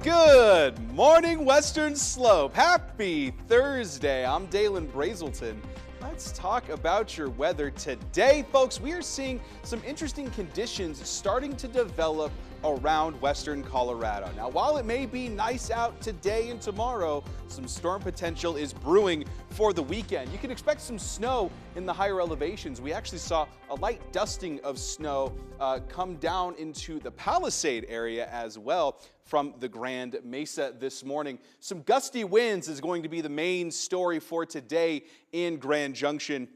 Good morning, Western Slope. Happy Thursday. I'm Dalen Brazelton. Let's talk about your weather today, folks. We are seeing some interesting conditions starting to develop around western Colorado. Now, while it may be nice out today and tomorrow, some storm potential is brewing for the weekend. You can expect some snow in the higher elevations. We actually saw a light dusting of snow come down into the Palisade area as well from the Grand Mesa this morning. Some gusty winds is going to be the main story for today in Grand Junction.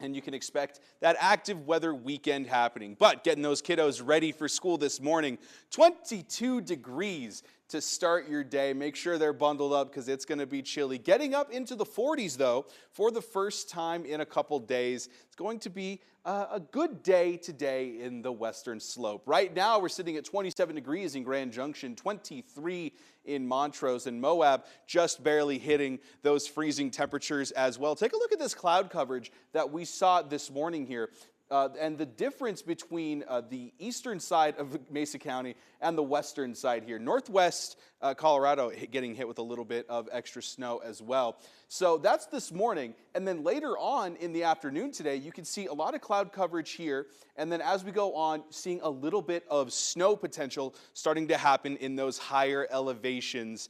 And you can expect that active weather weekend happening. But getting those kiddos ready for school this morning, 22 degrees to start your day. Make sure they're bundled up because it's going to be chilly. Getting up into the 40s, though, for the first time in a couple days. It's going to be a good day today in the Western Slope. Right now, we're sitting at 27 degrees in Grand Junction, 23 in Montrose, and Moab just barely hitting those freezing temperatures as well. Take a look at this cloud coverage that we saw this morning here. And the difference between the eastern side of Mesa County and the western side here. Northwest Colorado getting hit with a little bit of extra snow as well. So that's this morning. And then later on in the afternoon today, you can see a lot of cloud coverage here. And then as we go on, seeing a little bit of snow potential starting to happen in those higher elevations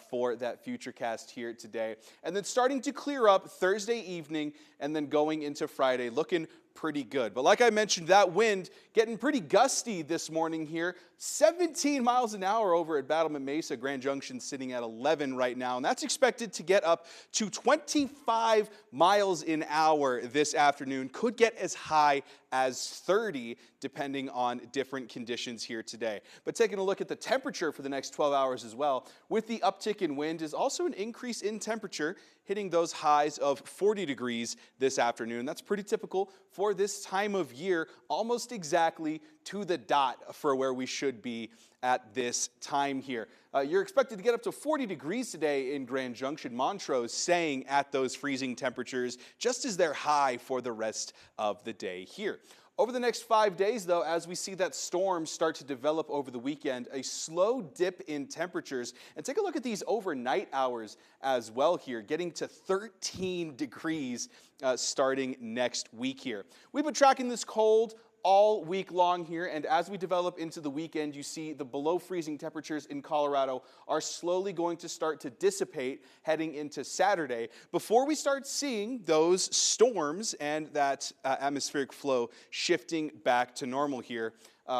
for that futurecast here today. And then starting to clear up Thursday evening and then going into Friday, looking pretty good. But like I mentioned, that wind getting pretty gusty this morning here. 17 miles an hour over at Battlement Mesa. Grand Junction sitting at 11 right now. And that's expected to get up to 25 miles an hour this afternoon. Could get as high as 30 depending on different conditions here today. But taking a look at the temperature for the next 12 hours as well, with the uptick in wind is also an increase in temperature, hitting those highs of 40 degrees this afternoon. That's pretty typical for this time of year, almost exactly to the dot for where we should be at this time here. You're expected to get up to 40 degrees today in Grand Junction. Montrose staying at those freezing temperatures just as they're high for the rest of the day here. Over the next 5 days, though, as we see that storm start to develop over the weekend, a slow dip in temperatures. And take a look at these overnight hours as well here, getting to 13 degrees starting next week here. We've been tracking this cold all week long here, and as we develop into the weekend, you see the below freezing temperatures in Colorado are slowly going to start to dissipate heading into Saturday before we start seeing those storms and that atmospheric flow shifting back to normal here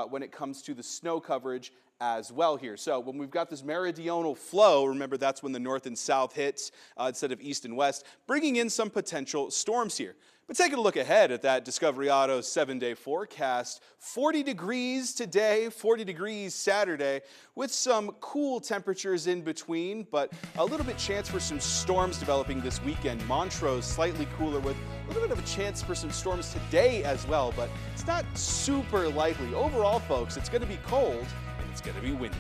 when it comes to the snow coverage as well here. So when we've got this meridional flow, remember that's when the north and south hits instead of east and west, bringing in some potential storms here. But taking a look ahead at that Discovery Auto 7-day forecast, 40 degrees today, 40 degrees Saturday, with some cool temperatures in between, but a little bit chance for some storms developing this weekend. Montrose slightly cooler with a little bit of a chance for some storms today as well, but it's not super likely. Overall, folks, it's going to be cold and it's going to be windy.